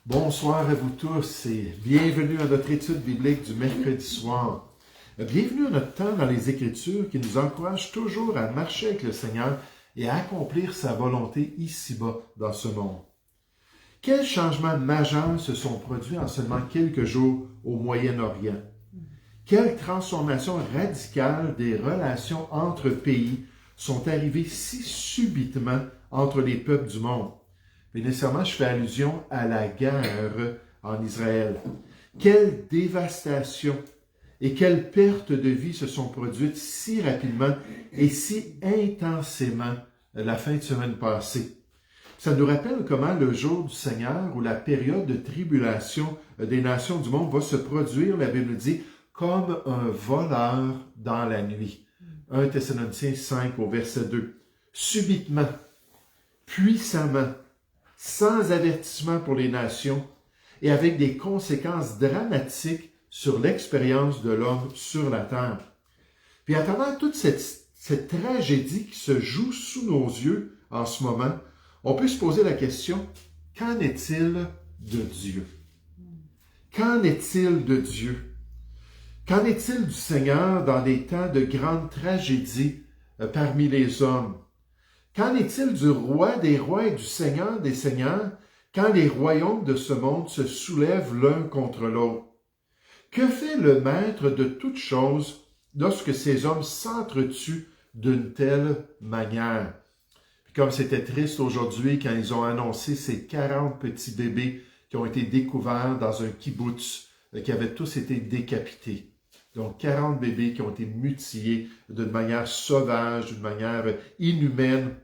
Bonsoir à vous tous et bienvenue à notre étude biblique du mercredi soir. Bienvenue à notre temps dans les Écritures qui nous encourage toujours à marcher avec le Seigneur et à accomplir sa volonté ici-bas dans ce monde. Quels changements majeurs se sont produits en seulement quelques jours au Moyen-Orient? Quelles transformations radicales des relations entre pays sont arrivées si subitement entre les peuples du monde? Mais nécessairement, je fais allusion à la guerre en Israël. Quelle dévastation et quelle perte de vie se sont produites si rapidement et si intensément la fin de semaine passée. Ça nous rappelle comment le jour du Seigneur ou la période de tribulation des nations du monde va se produire, la Bible nous dit, comme un voleur dans la nuit. 1 Thessaloniciens 5 au verset 2. Subitement, puissamment, sans avertissement pour les nations et avec des conséquences dramatiques sur l'expérience de l'homme sur la terre. Puis à travers toute cette tragédie qui se joue sous nos yeux en ce moment, on peut se poser la question, qu'en est-il de Dieu? Qu'en est-il de Dieu? Qu'en est-il du Seigneur dans des temps de grande tragédie parmi les hommes? Qu'en est-il du roi des rois et du seigneur des seigneurs quand les royaumes de ce monde se soulèvent l'un contre l'autre? Que fait le maître de toutes choses lorsque ces hommes s'entretuent d'une telle manière? Puis comme c'était triste aujourd'hui quand ils ont annoncé ces 40 petits bébés qui ont été découverts dans un kibbutz, qui avaient tous été décapités. Donc 40 bébés qui ont été mutilés d'une manière sauvage, d'une manière inhumaine.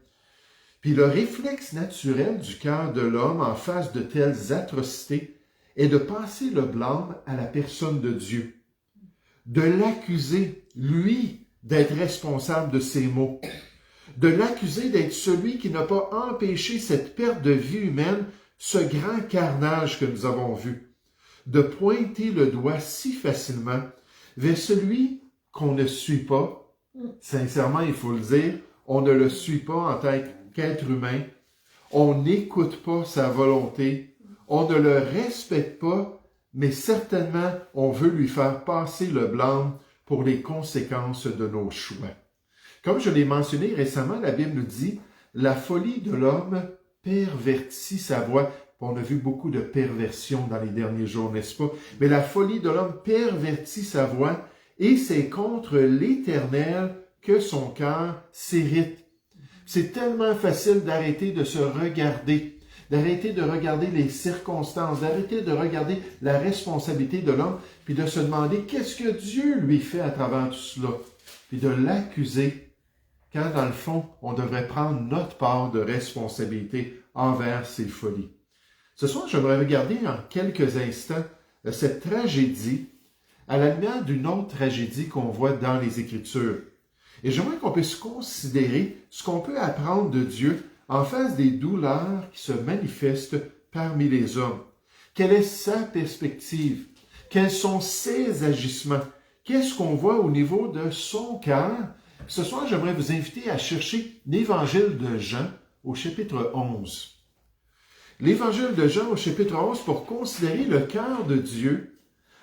Puis le réflexe naturel du cœur de l'homme en face de telles atrocités est de passer le blâme à la personne de Dieu, de l'accuser, lui, d'être responsable de ces maux, de l'accuser d'être celui qui n'a pas empêché cette perte de vie humaine, ce grand carnage que nous avons vu, de pointer le doigt si facilement vers celui qu'on ne suit pas. Sincèrement, il faut le dire, on ne le suit pas en tant qu'être humain, on n'écoute pas sa volonté, on ne le respecte pas, mais certainement on veut lui faire passer le blâme pour les conséquences de nos choix. Comme je l'ai mentionné récemment, la Bible nous dit « La folie de l'homme pervertit sa voie ». On a vu beaucoup de perversion dans les derniers jours, n'est-ce pas? Mais la folie de l'homme pervertit sa voie et c'est contre l'Éternel que son cœur s'irrite. C'est tellement facile d'arrêter de se regarder, d'arrêter de regarder les circonstances, d'arrêter de regarder la responsabilité de l'homme, puis de se demander qu'est-ce que Dieu lui fait à travers tout cela, puis de l'accuser, quand dans le fond, on devrait prendre notre part de responsabilité envers ces folies. Ce soir, j'aimerais regarder en quelques instants cette tragédie à la lumière d'une autre tragédie qu'on voit dans les Écritures. Et j'aimerais qu'on puisse considérer ce qu'on peut apprendre de Dieu en face des douleurs qui se manifestent parmi les hommes. Quelle est sa perspective? Quels sont ses agissements? Qu'est-ce qu'on voit au niveau de son cœur? Ce soir, j'aimerais vous inviter à chercher l'Évangile de Jean au chapitre 11. L'Évangile de Jean au chapitre 11 pour considérer le cœur de Dieu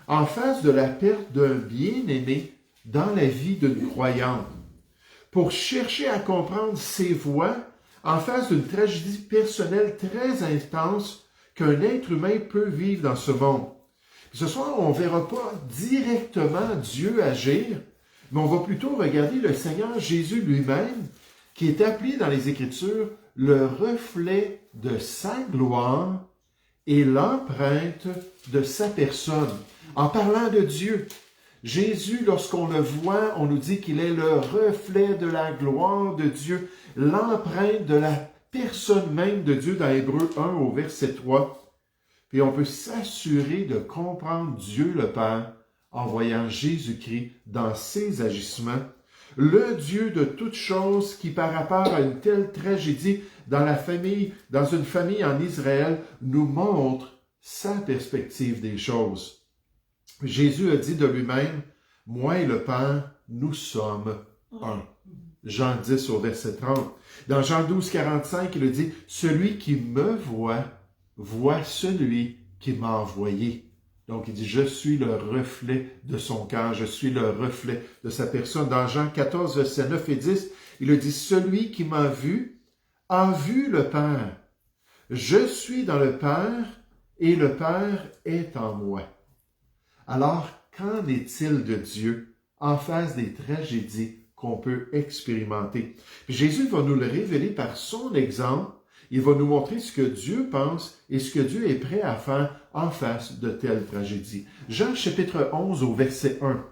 en face de la perte d'un bien-aimé dans la vie d'une croyante, pour chercher à comprendre ses voies en face d'une tragédie personnelle très intense qu'un être humain peut vivre dans ce monde. Ce soir, on ne verra pas directement Dieu agir, mais on va plutôt regarder le Seigneur Jésus lui-même, qui est appelé dans les Écritures le reflet de sa gloire et l'empreinte de sa personne. En parlant de Dieu, Jésus, lorsqu'on le voit, on nous dit qu'il est le reflet de la gloire de Dieu, l'empreinte de la personne même de Dieu dans Hébreux 1 au verset 3. Puis on peut s'assurer de comprendre Dieu le Père en voyant Jésus-Christ dans ses agissements, le Dieu de toutes choses qui, par rapport à une telle tragédie dans une famille en Israël, nous montre sa perspective des choses. Jésus a dit de lui-même, « Moi et le Père, nous sommes un. » Jean 10 au verset 30. Dans Jean 12, 45, il a dit, « Celui qui me voit, voit celui qui m'a envoyé. Donc, il dit, je suis le reflet de son cœur, je suis le reflet de sa personne. Dans Jean 14, versets 9 et 10, il a dit, celui qui m'a vu a vu le Père. Je suis dans le Père et le Père est en moi. Alors, qu'en est-il de Dieu en face des tragédies qu'on peut expérimenter? Puis Jésus va nous le révéler par son exemple. Il va nous montrer ce que Dieu pense et ce que Dieu est prêt à faire en face de telles tragédies. Jean chapitre 11 au verset 1.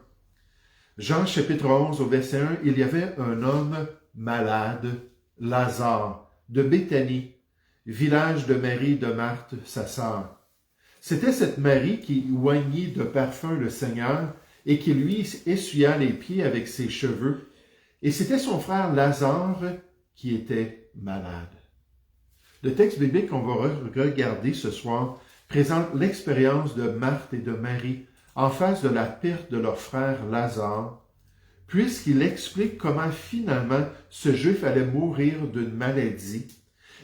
Jean chapitre 11 au verset 1, il y avait un homme malade, Lazare, de Béthanie, village de Marie de Marthe, sa sœur. C'était cette Marie qui oignit de parfum le Seigneur et qui lui essuya les pieds avec ses cheveux. Et c'était son frère Lazare qui était malade. Le texte biblique qu'on va regarder ce soir présente l'expérience de Marthe et de Marie en face de la perte de leur frère Lazare, puisqu'il explique comment finalement ce Juif allait mourir d'une maladie.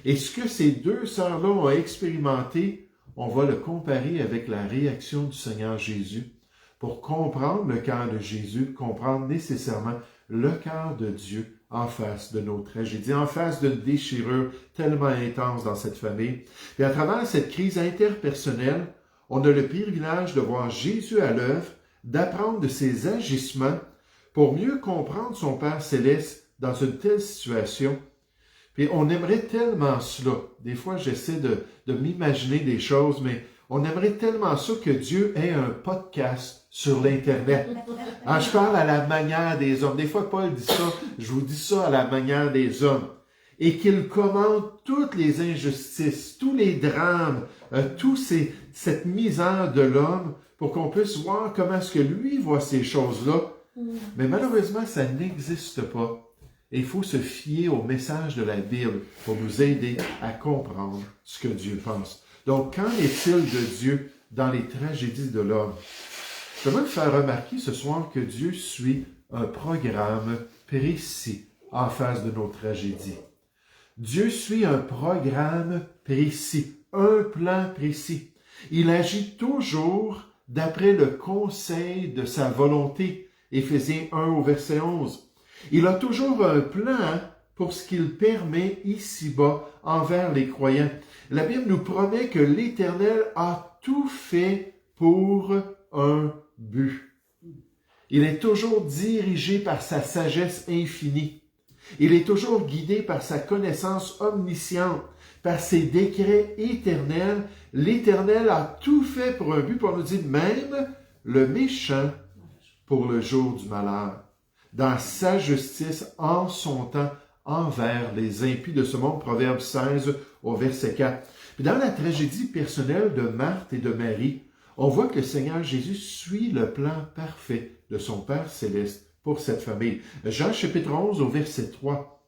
Et ce que ces deux sœurs-là ont expérimenté, on va le comparer avec la réaction du Seigneur Jésus pour comprendre le cœur de Jésus, comprendre nécessairement le cœur de Dieu en face de nos tragédies, en face d'une déchirure tellement intense dans cette famille. Et à travers cette crise interpersonnelle, on a le privilège de voir Jésus à l'œuvre, d'apprendre de ses agissements pour mieux comprendre son Père céleste dans une telle situation. Puis on aimerait tellement cela. Des fois, j'essaie de m'imaginer des choses, mais on aimerait tellement ça que Dieu ait un podcast sur l'Internet. Je parle à la manière des hommes. Des fois, Paul dit ça, je vous dis ça à la manière des hommes. Et qu'il commente toutes les injustices, tous les drames, cette misère de l'homme, pour qu'on puisse voir comment est-ce que lui voit ces choses-là. Mais malheureusement, ça n'existe pas. Et il faut se fier au message de la Bible pour nous aider à comprendre ce que Dieu pense. Donc, qu'en est-il de Dieu dans les tragédies de l'homme? Je veux faire remarquer ce soir que Dieu suit un programme précis en face de nos tragédies. Dieu suit un programme précis, un plan précis. Il agit toujours d'après le conseil de sa volonté. Éphésiens 1 au verset 11. Il a toujours un plan pour ce qu'il permet ici-bas envers les croyants. La Bible nous promet que l'Éternel a tout fait pour un but. Il est toujours dirigé par sa sagesse infinie. Il est toujours guidé par sa connaissance omnisciente, par ses décrets éternels. L'Éternel a tout fait pour un but, pour nous dire même le méchant pour le jour du malheur, dans sa justice en son temps envers les impies de ce monde. Proverbe 16 au verset 4. Puis dans la tragédie personnelle de Marthe et de Marie, on voit que le Seigneur Jésus suit le plan parfait de son Père céleste pour cette famille. Jean chapitre 11 au verset 3.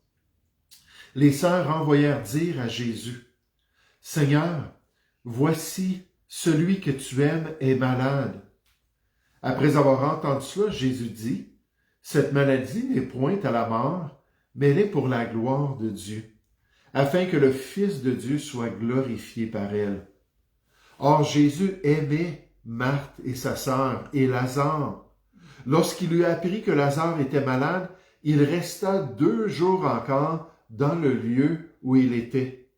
Les sœurs envoyèrent dire à Jésus, « Seigneur, voici celui que tu aimes est malade. » Après avoir entendu cela, Jésus dit, « Cette maladie n'est point à la mort, mais elle est pour la gloire de Dieu, afin que le Fils de Dieu soit glorifié par elle. » Or, Jésus aimait Marthe et sa sœur et Lazare. Lorsqu'il lui apprit que Lazare était malade, il resta 2 jours encore dans le lieu où il était.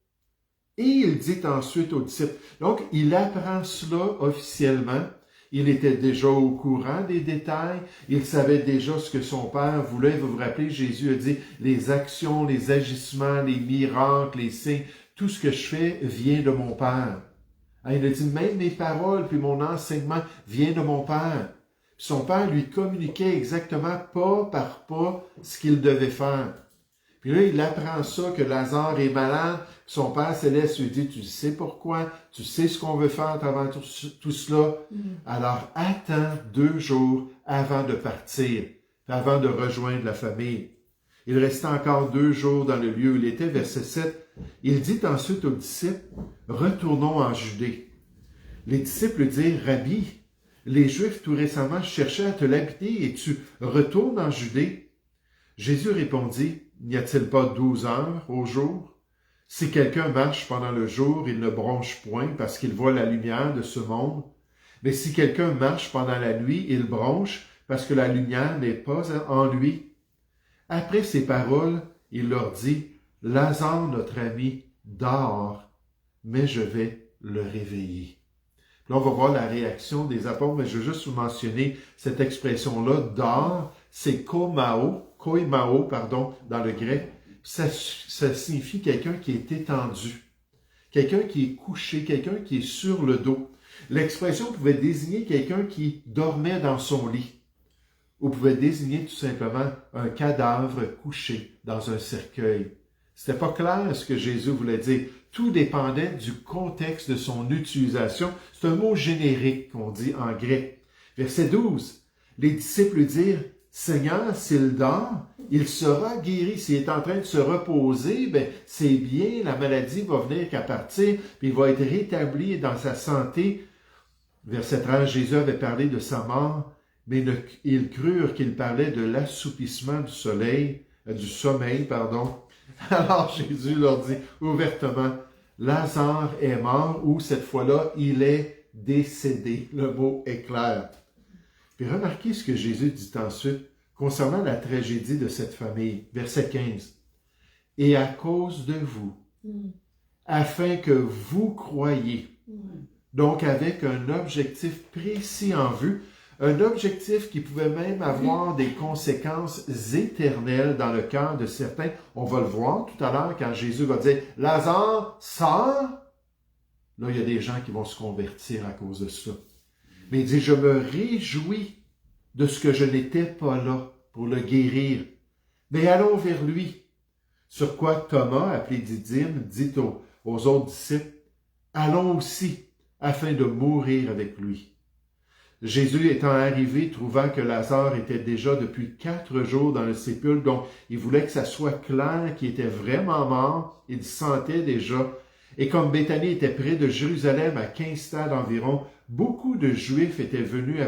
Et il dit ensuite aux disciples, donc il apprend cela officiellement. Il était déjà au courant des détails. Il savait déjà ce que son Père voulait. Vous vous rappelez, Jésus a dit, les actions, les agissements, les miracles, les signes, tout ce que je fais vient de mon Père. Il a dit, même mes paroles, puis mon enseignement vient de mon Père. Puis son Père lui communiquait exactement pas par pas ce qu'il devait faire. Puis là, il apprend ça, que Lazare est malade. Son Père céleste lui dit, tu sais pourquoi, tu sais ce qu'on veut faire à travers tout cela. Alors, attends 2 jours avant de partir, avant de rejoindre la famille. Il restait encore 2 jours dans le lieu où il était, verset 7. Il dit ensuite aux disciples, retournons en Judée. Les disciples dirent, Rabbi, les Juifs tout récemment cherchaient à te l'habiter et tu retournes en Judée. Jésus répondit, n'y a-t-il pas 12 heures au jour? Si quelqu'un marche pendant le jour, il ne bronche point parce qu'il voit la lumière de ce monde. Mais si quelqu'un marche pendant la nuit, il bronche parce que la lumière n'est pas en lui. Après ces paroles, il leur dit, Lazare, notre ami, dort, mais je vais le réveiller. Là, on va voir la réaction des apôtres, mais je veux juste vous mentionner cette expression-là, dort, c'est koimao, dans le grec. Ça signifie quelqu'un qui est étendu, quelqu'un qui est couché, quelqu'un qui est sur le dos. L'expression pouvait désigner quelqu'un qui dormait dans son lit, ou pouvait désigner tout simplement un cadavre couché dans un cercueil. C'était pas clair ce que Jésus voulait dire. Tout dépendait du contexte de son utilisation. C'est un mot générique qu'on dit en grec. Verset 12. Les disciples dirent, Seigneur, s'il dort, il sera guéri. S'il est en train de se reposer, c'est bien, la maladie va venir qu'à partir, puis il va être rétabli dans sa santé. Verset 13, Jésus avait parlé de sa mort, mais ils crurent qu'il parlait de l'assoupissement du sommeil. Alors Jésus leur dit ouvertement, Lazare est mort, ou cette fois-là, il est décédé. Le mot est clair. Puis remarquez ce que Jésus dit ensuite concernant la tragédie de cette famille. Verset 15. Et à cause de vous, afin que vous croyiez, donc avec un objectif précis en vue, un objectif qui pouvait même avoir des conséquences éternelles dans le cœur de certains. On va le voir tout à l'heure quand Jésus va dire « Lazare, sors !» Là, il y a des gens qui vont se convertir à cause de ça. Mais il dit « Je me réjouis de ce que je n'étais pas là pour le guérir. Mais allons vers lui. » Sur quoi Thomas, appelé Didyme, dit aux autres disciples « Allons aussi, afin de mourir avec lui. » Jésus étant arrivé, trouvant que Lazare était déjà depuis 4 jours dans le sépulcre, donc il voulait que ça soit clair qu'il était vraiment mort, il sentait déjà. Et comme Béthanie était près de Jérusalem, à 15 stades environ, beaucoup de Juifs étaient venus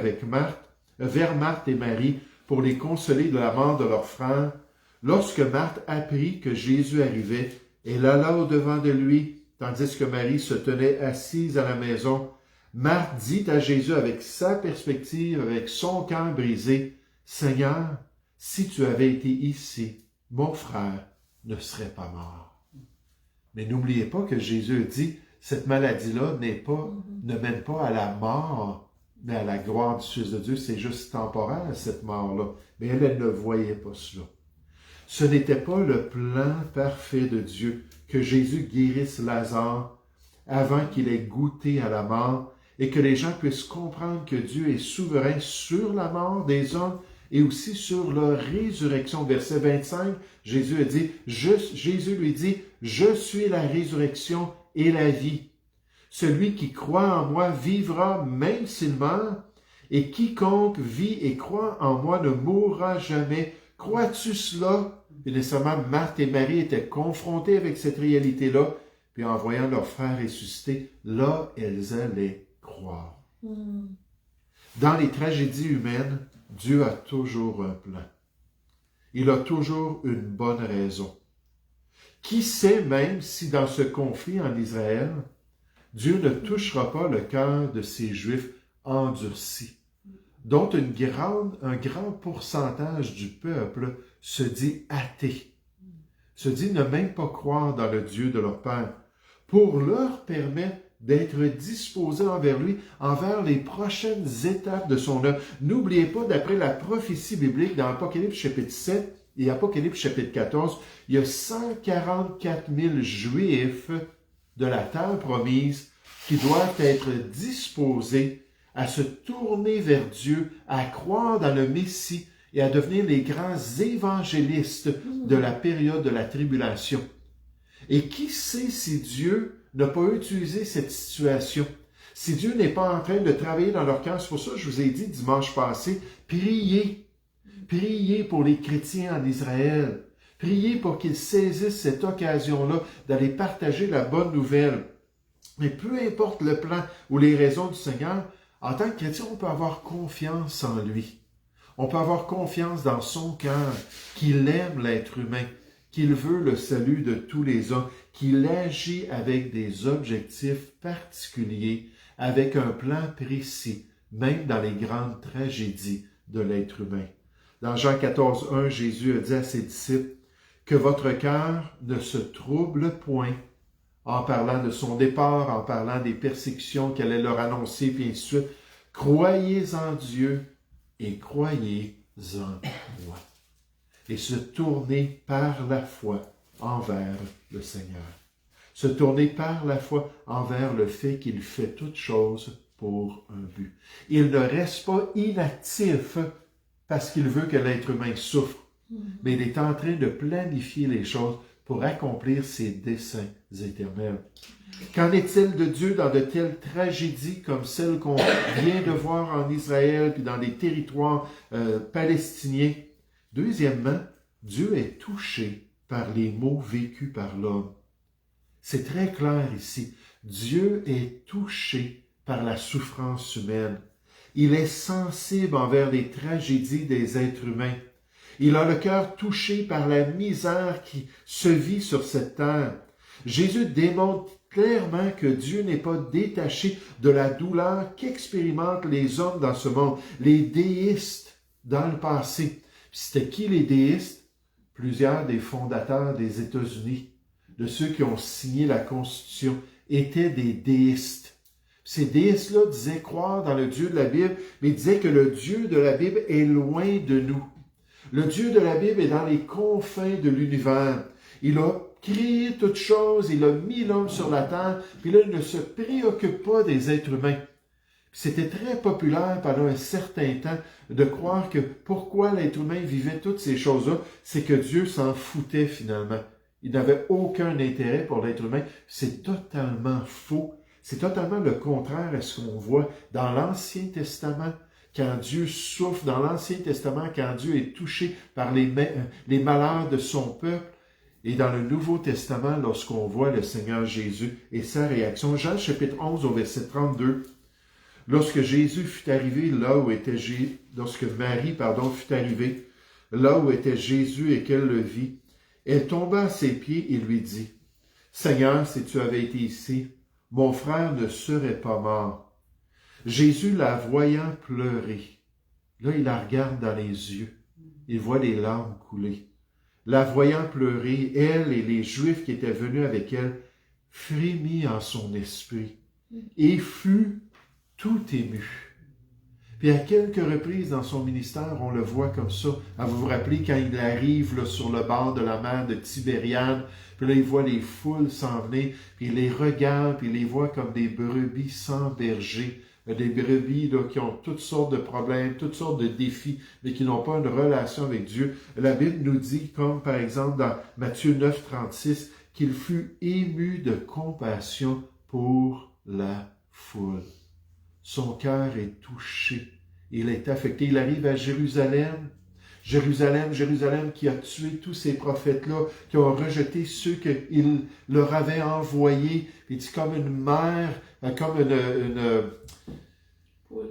vers Marthe et Marie pour les consoler de la mort de leur frère. Lorsque Marthe apprit que Jésus arrivait, elle alla au-devant de lui, tandis que Marie se tenait assise à la maison. Marthe dit à Jésus avec sa perspective, avec son cœur brisé, « Seigneur, si tu avais été ici, mon frère ne serait pas mort. » Mais n'oubliez pas que Jésus dit, cette maladie-là ne mène pas à la mort, mais à la gloire du Fils de Dieu. C'est juste temporaire, cette mort-là. Mais elle ne voyait pas cela. Ce n'était pas le plan parfait de Dieu que Jésus guérisse Lazare avant qu'il ait goûté à la mort, et que les gens puissent comprendre que Dieu est souverain sur la mort des hommes et aussi sur leur résurrection. Verset 25, Jésus lui dit, « Je suis la résurrection et la vie. Celui qui croit en moi vivra même s'il meurt, et quiconque vit et croit en moi ne mourra jamais. » Crois-tu cela? Et nécessairement, Marthe et Marie étaient confrontées avec cette réalité-là, puis en voyant leur frère ressuscité, là, elles allaient croire. Dans les tragédies humaines, Dieu a toujours un plan. Il a toujours une bonne raison. Qui sait même si dans ce conflit en Israël, Dieu ne touchera pas le cœur de ces Juifs endurcis, dont un grand pourcentage du peuple se dit athée, se dit ne même pas croire dans le Dieu de leur Père, pour leur permettre d'être disposés envers lui, envers les prochaines étapes de son œuvre. N'oubliez pas, d'après la prophétie biblique dans Apocalypse chapitre 7 et Apocalypse chapitre 14, il y a 144 000 Juifs de la terre promise qui doivent être disposés à se tourner vers Dieu, à croire dans le Messie et à devenir les grands évangélistes de la période de la tribulation. Et qui sait si Dieu n'a pas utilisé cette situation, si Dieu n'est pas en train de travailler dans leur cœur. C'est pour ça que je vous ai dit dimanche passé, priez pour les chrétiens en Israël, priez pour qu'ils saisissent cette occasion-là d'aller partager la bonne nouvelle. Mais peu importe le plan ou les raisons du Seigneur, en tant que chrétien, on peut avoir confiance en lui. On peut avoir confiance dans son cœur, qu'il aime l'être humain, qu'il veut le salut de tous les hommes, qu'il agit avec des objectifs particuliers, avec un plan précis, même dans les grandes tragédies de l'être humain. Dans Jean 14, 1, Jésus a dit à ses disciples que votre cœur ne se trouble point, en parlant de son départ, en parlant des persécutions qu'elle allait leur annoncer, puis ainsi de suite. Croyez en Dieu et croyez en moi. Et se tourner par la foi envers le Seigneur. Se tourner par la foi envers le fait qu'il fait toutes choses pour un but. Il ne reste pas inactif parce qu'il veut que l'être humain souffre, mais il est en train de planifier les choses pour accomplir ses desseins éternels. Qu'en est-il de Dieu dans de telles tragédies comme celles qu'on vient de voir en Israël puis dans les territoires palestiniens? Deuxièmement, Dieu est touché par les maux vécus par l'homme. C'est très clair ici. Dieu est touché par la souffrance humaine. Il est sensible envers les tragédies des êtres humains. Il a le cœur touché par la misère qui se vit sur cette terre. Jésus démontre clairement que Dieu n'est pas détaché de la douleur qu'expérimentent les hommes dans ce monde, les déistes dans le passé. C'était qui les déistes? Plusieurs des fondateurs des États-Unis, de ceux qui ont signé la Constitution, étaient des déistes. Ces déistes-là disaient croire dans le Dieu de la Bible, mais disaient que le Dieu de la Bible est loin de nous. Le Dieu de la Bible est dans les confins de l'univers. Il a créé toutes choses, il a mis l'homme sur la terre, puis là, il ne se préoccupe pas des êtres humains. C'était très populaire pendant un certain temps de croire que pourquoi l'être humain vivait toutes ces choses-là, c'est que Dieu s'en foutait finalement. Il n'avait aucun intérêt pour l'être humain. C'est totalement faux. C'est totalement le contraire à ce qu'on voit dans l'Ancien Testament. Quand Dieu souffre, dans l'Ancien Testament, quand Dieu est touché par les malheurs de son peuple, et dans le Nouveau Testament, lorsqu'on voit le Seigneur Jésus et sa réaction. Jean chapitre 11 au verset 32, lorsque Jésus fut arrivé là où était lorsque Marie, fut arrivée là où était Jésus et qu'elle le vit, elle tomba à ses pieds et lui dit, « Seigneur, si tu avais été ici, mon frère ne serait pas mort. » Jésus, la voyant pleurer, là, il la regarde dans les yeux. Il voit les larmes couler. La voyant pleurer, elle et les Juifs qui étaient venus avec elle, frémit en son esprit et fut tout ému. Puis à quelques reprises dans son ministère, on le voit comme ça. Vous vous rappelez quand il arrive là, sur le bord de la mer de Tibériade, puis là il voit les foules s'en venir, puis il les regarde, puis il les voit comme des brebis sans berger. Des brebis là, qui ont toutes sortes de problèmes, toutes sortes de défis, mais qui n'ont pas une relation avec Dieu. La Bible nous dit, comme par exemple dans Matthieu 9, 36, qu'il fut ému de compassion pour la foule. Son cœur est touché, il est affecté. Il arrive à Jérusalem, Jérusalem qui a tué tous ces prophètes-là, qui ont rejeté ceux qu'il leur avait envoyés. Il dit comme une mère, comme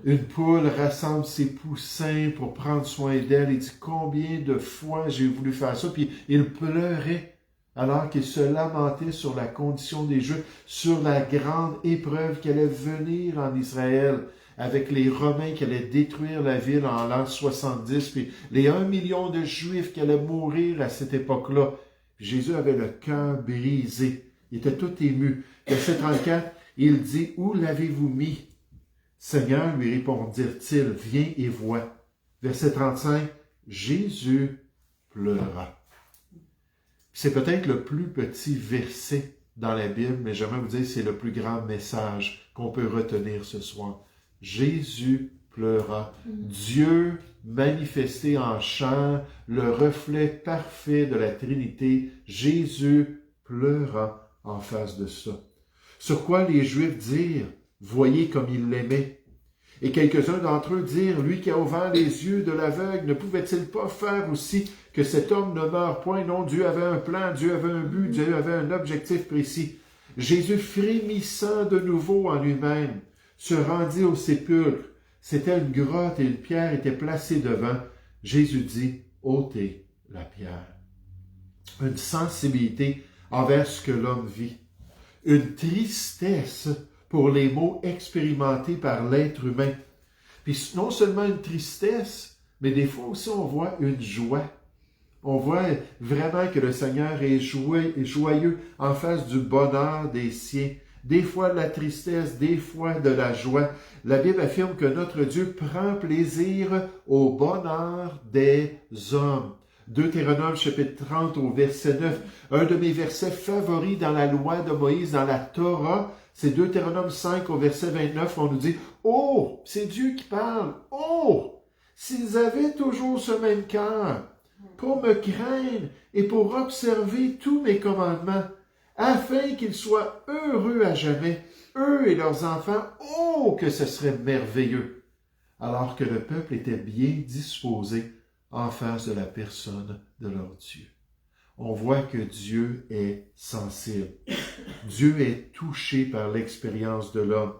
une poule rassemble ses poussins pour prendre soin d'elle. Il dit combien de fois j'ai voulu faire ça. Puis il pleurait alors qu'il se lamentait sur la condition des Juifs, sur la grande épreuve qui allait venir en Israël, avec les Romains qui allaient détruire la ville en l'an 70, puis les 1 million de Juifs qui allaient mourir à cette époque-là. Puis Jésus avait le cœur brisé. Il était tout ému. Verset 34, il dit, « Où l'avez-vous mis? » Seigneur, lui répondirent-ils, « Viens et vois. » Verset 35, Jésus pleura. C'est peut-être le plus petit verset dans la Bible, mais j'aimerais vous dire que c'est le plus grand message qu'on peut retenir ce soir. Jésus pleura. Dieu manifesté en chair, le reflet parfait de la Trinité, Jésus pleura en face de ça. Sur quoi les Juifs dirent, « Voyez comme il l'aimait. » Et quelques-uns d'entre eux dirent, « Lui qui a ouvert les yeux de l'aveugle, ne pouvait-il pas faire aussi que cet homme ne meure point? » Non, Dieu avait un plan, Dieu avait un but, Dieu avait un objectif précis. Jésus, frémissant de nouveau en lui-même, se rendit au sépulcre. C'était une grotte et une pierre était placée devant. Jésus dit, « Ôtez la pierre. » une sensibilité envers ce que l'homme vit, une tristesse pour les maux expérimentés par l'être humain. Puis non seulement une tristesse, mais des fois aussi on voit une joie. On voit vraiment que le Seigneur est joyeux en face du bonheur des siens. Des fois de la tristesse, des fois de la joie. La Bible affirme que notre Dieu prend plaisir au bonheur des hommes. Deutéronome chapitre 30 au verset 9. Un de mes versets favoris dans la loi de Moïse, dans la Torah, c'est Deutéronome 5 au verset 29. On nous dit, « Oh, c'est Dieu qui parle. Oh, s'ils avaient toujours ce même cœur, pour me craindre et pour observer tous mes commandements, afin qu'ils soient heureux à jamais, eux et leurs enfants, oh, que ce serait merveilleux! » Alors que le peuple était bien disposé en face de la personne de leur Dieu. On voit que Dieu est sensible. Dieu est touché par l'expérience de l'homme.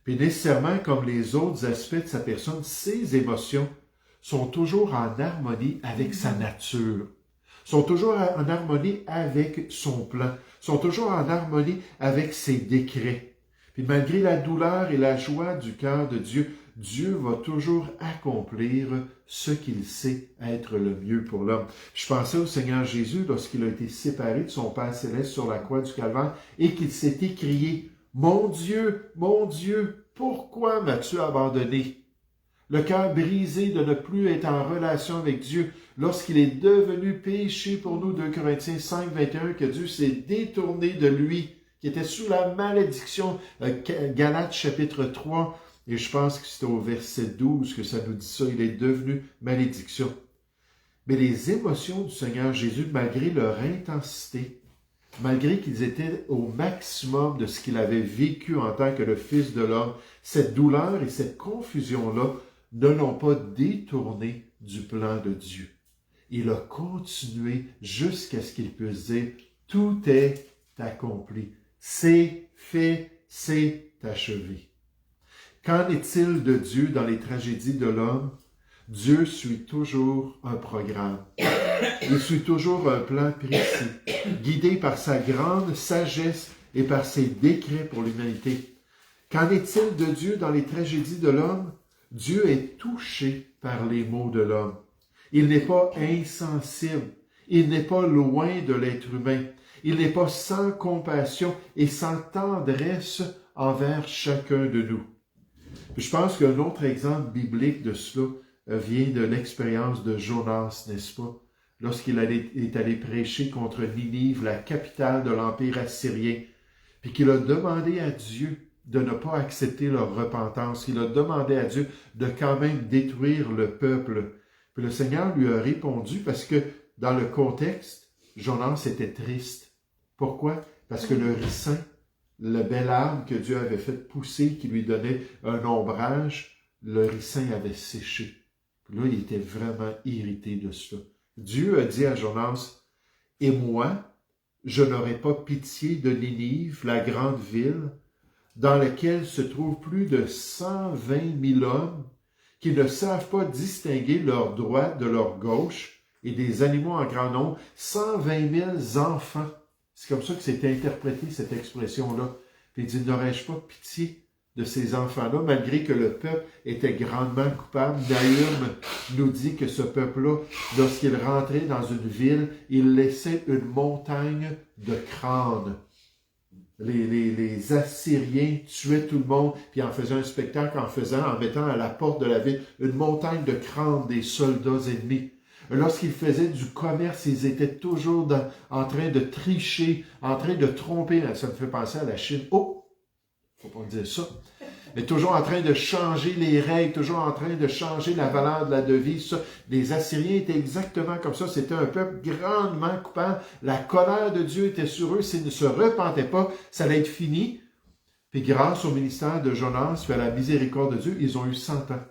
Puis nécessairement, comme les autres aspects de sa personne, ses émotions sont toujours en harmonie avec sa nature, sont toujours en harmonie avec son plan, sont toujours en harmonie avec ses décrets. Puis malgré la douleur et la joie du cœur de Dieu, Dieu va toujours accomplir ce qu'il sait être le mieux pour l'homme. Je pensais au Seigneur Jésus lorsqu'il a été séparé de son Père céleste sur la croix du Calvaire et qu'il s'est écrié « Mon Dieu, pourquoi m'as-tu abandonné ?» Le cœur brisé de ne plus être en relation avec Dieu lorsqu'il est devenu péché pour nous, 2 Corinthiens 5, 21, que Dieu s'est détourné de lui, qui était sous la malédiction, Galates chapitre 3, et je pense que c'est au verset 12 que ça nous dit ça, il est devenu malédiction. Mais les émotions du Seigneur Jésus, malgré leur intensité, malgré qu'ils étaient au maximum de ce qu'il avait vécu en tant que le Fils de l'homme, cette douleur et cette confusion-là ne l'ont pas détourné du plan de Dieu. Il a continué jusqu'à ce qu'il puisse dire « Tout est accompli. C'est fait, c'est achevé. » Qu'en est-il de Dieu dans les tragédies de l'homme? Dieu suit toujours un programme. Il suit toujours un plan précis, guidé par sa grande sagesse et par ses décrets pour l'humanité. Qu'en est-il de Dieu dans les tragédies de l'homme? Dieu est touché par les maux de l'homme. Il n'est pas insensible. Il n'est pas loin de l'être humain. Il n'est pas sans compassion et sans tendresse envers chacun de nous. Je pense qu'un autre exemple biblique de cela vient de l'expérience de Jonas, n'est-ce pas? Lorsqu'il est allé prêcher contre Ninive, la capitale de l'Empire assyrien, puis qu'il a demandé à Dieu de ne pas accepter leur repentance. Il a demandé à Dieu de quand même détruire le peuple. Puis le Seigneur lui a répondu parce que dans le contexte, Jonas était triste. Pourquoi? Parce que le ricin, le bel arbre que Dieu avait fait pousser, qui lui donnait un ombrage, le ricin avait séché. Puis là, il était vraiment irrité de cela. Dieu a dit à Jonas, « Et moi, je n'aurai pas pitié de Ninive, la grande ville, dans laquelle se trouvent plus de 120 000 hommes qui ne savent pas distinguer leur droite de leur gauche et des animaux en grand nombre, 120 000 enfants. » C'est comme ça que c'est interprété, cette expression-là. Puis il dit, n'aurais-je pas pitié de ces enfants-là, malgré que le peuple était grandement coupable. Nahum nous dit que ce peuple-là, lorsqu'il rentrait dans une ville, il laissait une montagne de crânes. Les Assyriens tuaient tout le monde, puis en faisaient un spectacle en mettant à la porte de la ville une montagne de crânes des soldats ennemis. Lorsqu'ils faisaient du commerce, ils étaient toujours en train de tricher, en train de tromper. Ça me fait penser à la Chine. Oh, faut pas dire ça. Mais toujours en train de changer les règles, toujours en train de changer la valeur de la devise. Ça. Les Assyriens étaient exactement comme ça. C'était un peuple grandement coupable. La colère de Dieu était sur eux. S'ils ne se repentaient pas, ça allait être fini. Puis grâce au ministère de Jonas et à la miséricorde de Dieu, ils ont eu 100 ans.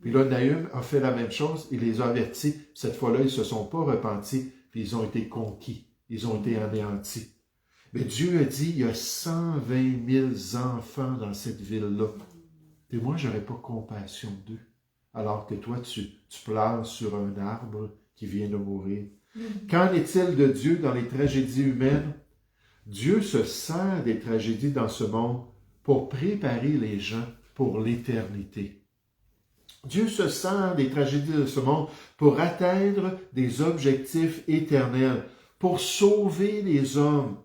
Puis là, Nahum a fait la même chose, il les a avertis. Cette fois-là, ils ne se sont pas repentis, puis ils ont été conquis, ils ont été anéantis. Mais Dieu a dit, il y a 120 000 enfants dans cette ville-là. Et moi, je n'aurais pas compassion d'eux. Alors que toi, tu pleures sur un arbre qui vient de mourir. Qu'en est-il de Dieu dans les tragédies humaines? Dieu se sert des tragédies dans ce monde pour préparer les gens pour l'éternité. Dieu se sert des tragédies de ce monde pour atteindre des objectifs éternels, pour sauver les hommes,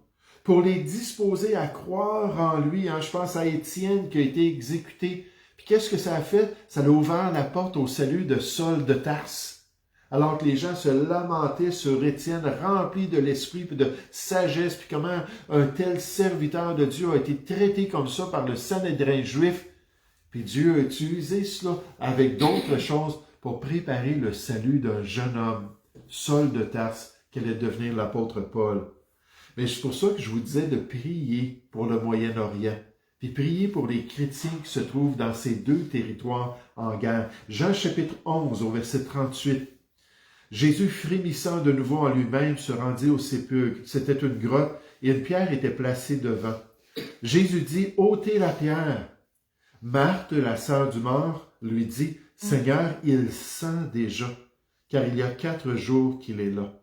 pour les disposer à croire en lui. Je pense à Étienne qui a été exécuté. Puis qu'est-ce que ça a fait? Ça a ouvert la porte au salut de Saul de Tarse. Alors que les gens se lamentaient sur Étienne, rempli de l'esprit et de sagesse, puis comment un tel serviteur de Dieu a été traité comme ça par le Sanhédrin juif. Puis Dieu a utilisé cela avec d'autres choses pour préparer le salut d'un jeune homme, Saul de Tarse, qui allait devenir l'apôtre Paul. Mais c'est pour ça que je vous disais de prier pour le Moyen-Orient, puis prier pour les chrétiens qui se trouvent dans ces deux territoires en guerre. Jean chapitre 11 au verset 38. Jésus, frémissant de nouveau en lui-même, se rendit au sépulcre. C'était une grotte et une pierre était placée devant. Jésus dit, « ôtez la pierre. » Marthe, la sœur du mort, lui dit, « Seigneur, il sent déjà, car il y a 4 jours qu'il est là. »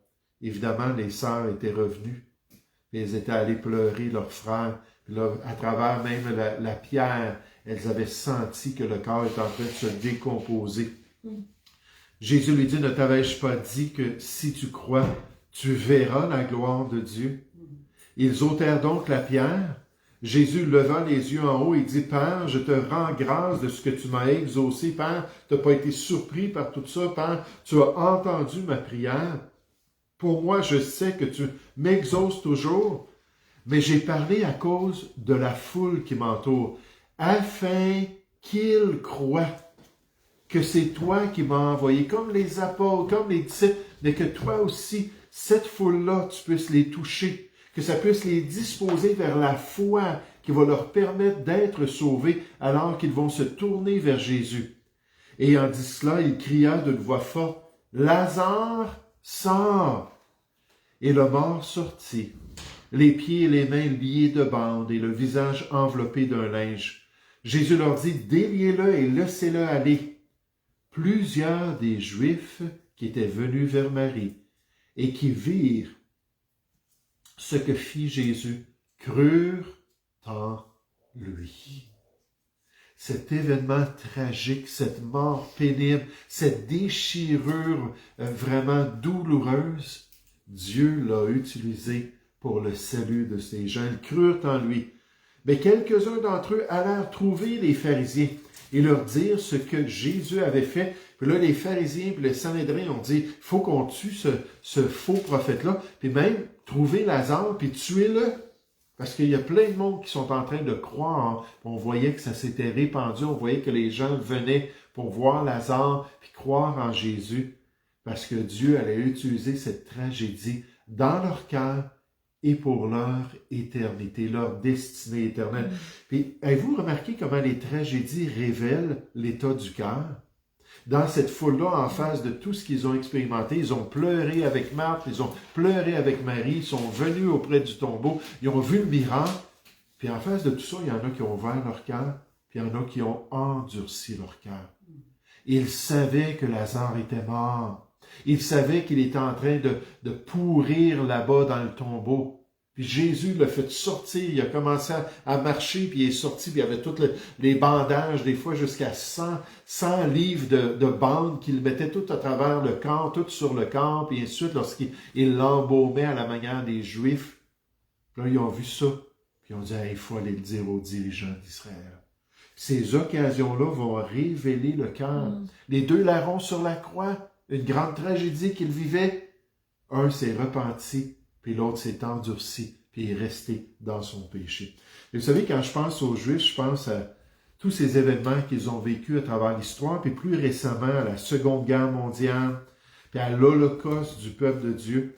Évidemment, les sœurs étaient revenues, et elles étaient allées pleurer leur frère. Puis là, à travers même la pierre, elles avaient senti que le corps était en train de se décomposer. Jésus lui dit, « Ne t'avais-je pas dit que si tu crois, tu verras la gloire de Dieu? » Ils ôtèrent donc la pierre. Jésus leva les yeux en haut et dit, « Père, je te rends grâce de ce que tu m'as exaucé. Père, tu n'as pas été surpris par tout ça. Père, tu as entendu ma prière. Pour moi, je sais que tu m'exauces toujours, mais j'ai parlé à cause de la foule qui m'entoure, afin qu'ils croient que c'est toi qui m'as envoyé, comme les apôtres, comme les disciples, mais que toi aussi, cette foule-là, tu puisses les toucher, que ça puisse les disposer vers la foi qui va leur permettre d'être sauvés alors qu'ils vont se tourner vers Jésus. » Et en dit cela, il cria d'une voix forte, « Lazare, sors !» Et le mort sortit, les pieds et les mains liés de bandes et le visage enveloppé d'un linge. Jésus leur dit, « Déliez-le et laissez-le aller. » Plusieurs des Juifs qui étaient venus vers Marie et qui virent ce que fit Jésus, crurent en lui. Cet événement tragique, cette mort pénible, cette déchirure vraiment douloureuse, Dieu l'a utilisé pour le salut de ces gens. Ils crurent en lui. Mais quelques-uns d'entre eux allèrent trouver les pharisiens et leur dire ce que Jésus avait fait. Puis là, les pharisiens et les Sanhédrins ont dit, il faut qu'on tue ce faux prophète-là, puis même trouver Lazare, puis tuer-le. Parce qu'il y a plein de monde qui sont en train de croire. On voyait que ça s'était répandu, on voyait que les gens venaient pour voir Lazare, puis croire en Jésus, parce que Dieu allait utiliser cette tragédie dans leur cœur et pour leur éternité, leur destinée éternelle. Puis, avez-vous remarqué comment les tragédies révèlent l'état du cœur? Dans cette foule-là, en face de tout ce qu'ils ont expérimenté, ils ont pleuré avec Marthe, ils ont pleuré avec Marie, ils sont venus auprès du tombeau, ils ont vu le miracle. Puis en face de tout ça, il y en a qui ont ouvert leur cœur, puis il y en a qui ont endurci leur cœur. Ils savaient que Lazare était mort. Ils savaient qu'il était en train de pourrir là-bas dans le tombeau. Puis Jésus l'a fait sortir, il a commencé à marcher, puis il est sorti, puis il y avait tous les bandages, des fois jusqu'à 100 livres de bandes qu'il mettait tout à travers le corps, tout sur le corps, puis ensuite, lorsqu'il l'embaumait à la manière des Juifs, là, ils ont vu ça, puis ils ont dit, « Il faut aller le dire aux dirigeants d'Israël. » Ces occasions-là vont révéler le cœur. Les deux larrons sur la croix, une grande tragédie qu'ils vivaient, un s'est repenti, puis l'autre s'est endurci, puis est resté dans son péché. Et vous savez, quand je pense aux Juifs, je pense à tous ces événements qu'ils ont vécus à travers l'histoire, puis plus récemment à la Seconde Guerre mondiale, puis à l'Holocauste du peuple de Dieu,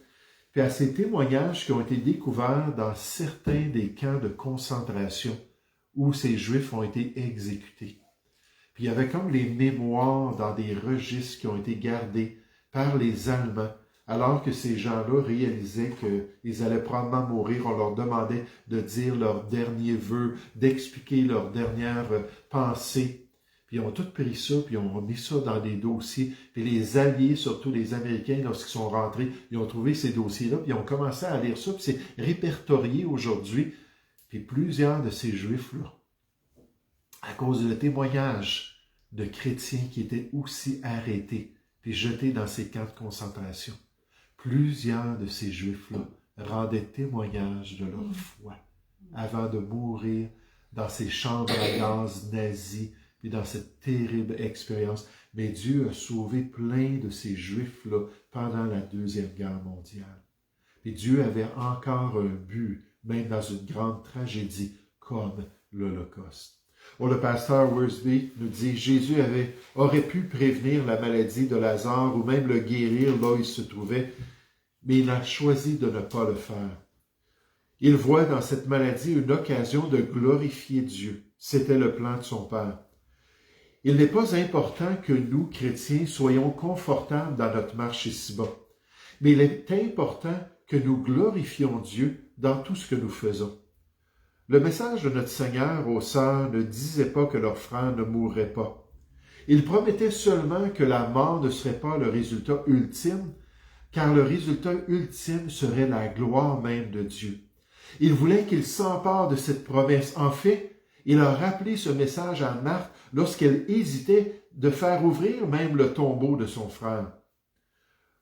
puis à ces témoignages qui ont été découverts dans certains des camps de concentration où ces Juifs ont été exécutés. Puis il y avait comme les mémoires dans des registres qui ont été gardés par les Allemands, alors que ces gens-là réalisaient qu'ils allaient probablement mourir. On leur demandait de dire leurs derniers vœux, d'expliquer leurs dernières pensées. Puis ils ont tout pris ça, puis ils ont mis ça dans des dossiers. Puis les Alliés, surtout les Américains, lorsqu'ils sont rentrés, ils ont trouvé ces dossiers-là, puis ils ont commencé à lire ça, puis c'est répertorié aujourd'hui. Puis plusieurs de ces Juifs-là, à cause de témoignages de chrétiens qui étaient aussi arrêtés, puis jetés dans ces camps de concentration, plusieurs de ces Juifs-là rendaient témoignage de leur foi avant de mourir dans ces chambres à gaz nazis, puis dans cette terrible expérience. Mais Dieu a sauvé plein de ces Juifs-là pendant la Deuxième Guerre mondiale. Et Dieu avait encore un but, même dans une grande tragédie comme l'Holocauste. Le pasteur Worsby nous dit, Jésus aurait pu prévenir la maladie de Lazare ou même le guérir là où il se trouvait, mais il a choisi de ne pas le faire. Il voit dans cette maladie une occasion de glorifier Dieu. C'était le plan de son Père. Il n'est pas important que nous, chrétiens, soyons confortables dans notre marche ici-bas, mais il est important que nous glorifions Dieu dans tout ce que nous faisons. Le message de notre Seigneur aux sœurs ne disait pas que leurs frères ne mourraient pas. Il promettait seulement que la mort ne serait pas le résultat ultime, car le résultat ultime serait la gloire même de Dieu. Il voulait qu'il s'empare de cette promesse. En fait, il a rappelé ce message à Marthe lorsqu'elle hésitait de faire ouvrir même le tombeau de son frère.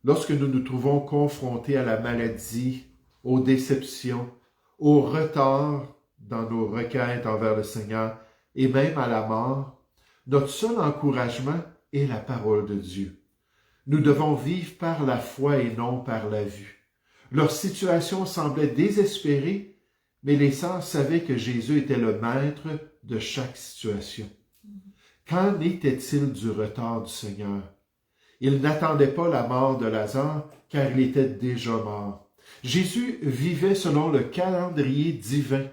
Lorsque nous nous trouvons confrontés à la maladie, aux déceptions, au retard dans nos requêtes envers le Seigneur et même à la mort, notre seul encouragement est la parole de Dieu. Nous devons vivre par la foi et non par la vue. Leur situation semblait désespérée, mais les sœurs savaient que Jésus était le maître de chaque situation. Qu'en était-il du retard du Seigneur? Il n'attendait pas la mort de Lazare, car il était déjà mort. Jésus vivait selon le calendrier divin,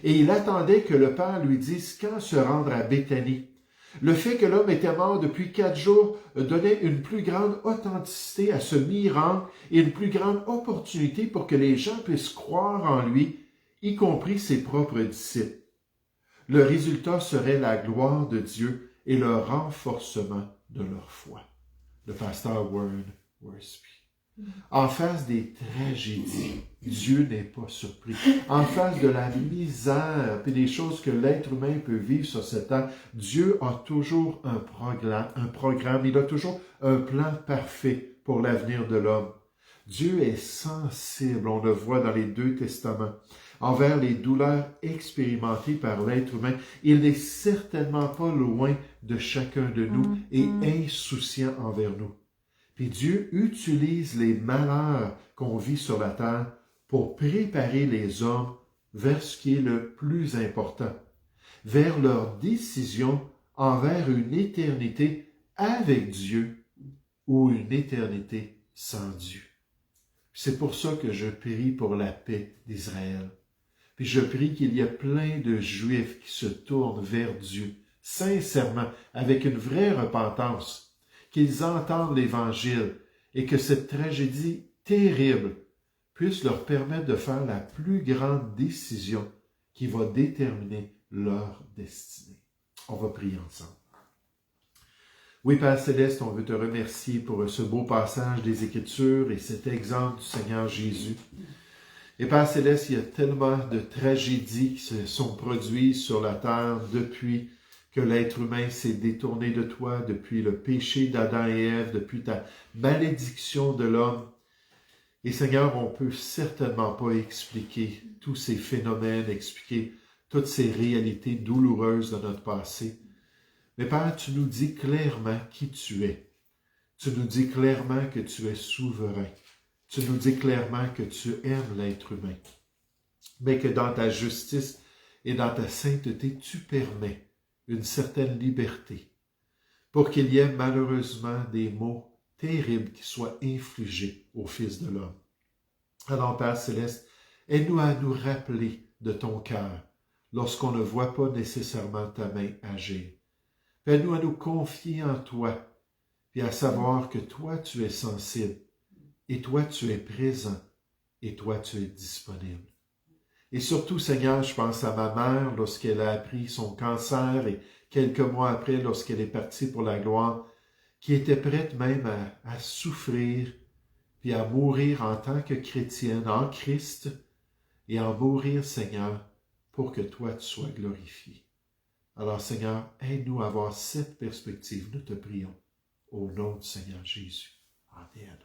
et il attendait que le Père lui dise quand se rendre à Béthanie. Le fait que l'homme était mort depuis 4 jours donnait une plus grande authenticité à ce miracle et une plus grande opportunité pour que les gens puissent croire en lui, y compris ses propres disciples. Le résultat serait la gloire de Dieu et le renforcement de leur foi. Le pasteur Warren Worsby. En face des tragédies, Dieu n'est pas surpris. En face de la misère et des choses que l'être humain peut vivre sur cette terre, Dieu a toujours un programme, il a toujours un plan parfait pour l'avenir de l'homme. Dieu est sensible, on le voit dans les 2 testaments, envers les douleurs expérimentées par l'être humain. Il n'est certainement pas loin de chacun de nous et insouciant envers nous. Puis Dieu utilise les malheurs qu'on vit sur la terre pour préparer les hommes vers ce qui est le plus important, vers leur décision envers une éternité avec Dieu ou une éternité sans Dieu. C'est pour ça que je prie pour la paix d'Israël. Puis je prie qu'il y ait plein de Juifs qui se tournent vers Dieu, sincèrement, avec une vraie repentance, qu'ils entendent l'Évangile et que cette tragédie terrible puisse leur permettre de faire la plus grande décision qui va déterminer leur destinée. On va prier ensemble. Oui, Père Céleste, on veut te remercier pour ce beau passage des Écritures et cet exemple du Seigneur Jésus. Et Père Céleste, il y a tellement de tragédies qui se sont produites sur la terre depuis que l'être humain s'est détourné de toi, depuis le péché d'Adam et Ève, depuis ta malédiction de l'homme. Et Seigneur, on ne peut certainement pas expliquer tous ces phénomènes, expliquer toutes ces réalités douloureuses de notre passé. Mais Père, tu nous dis clairement qui tu es. Tu nous dis clairement que tu es souverain. Tu nous dis clairement que tu aimes l'être humain. Mais que dans ta justice et dans ta sainteté, tu permets une certaine liberté pour qu'il y ait malheureusement des maux terribles qui soient infligés au Fils de l'homme. Alors, Père Céleste, aide-nous à nous rappeler de ton cœur lorsqu'on ne voit pas nécessairement ta main agir. Aide-nous à nous confier en toi, et à savoir que toi, tu es sensible, et toi, tu es présent, et toi, tu es disponible. Et surtout, Seigneur, je pense à ma mère lorsqu'elle a appris son cancer et quelques mois après, lorsqu'elle est partie pour la gloire, qui était prête même à souffrir, puis à mourir en tant que chrétienne, en Christ, et à mourir, Seigneur, pour que toi, tu sois glorifié. Alors, Seigneur, aide-nous à avoir cette perspective, nous te prions, au nom du Seigneur Jésus. Amen.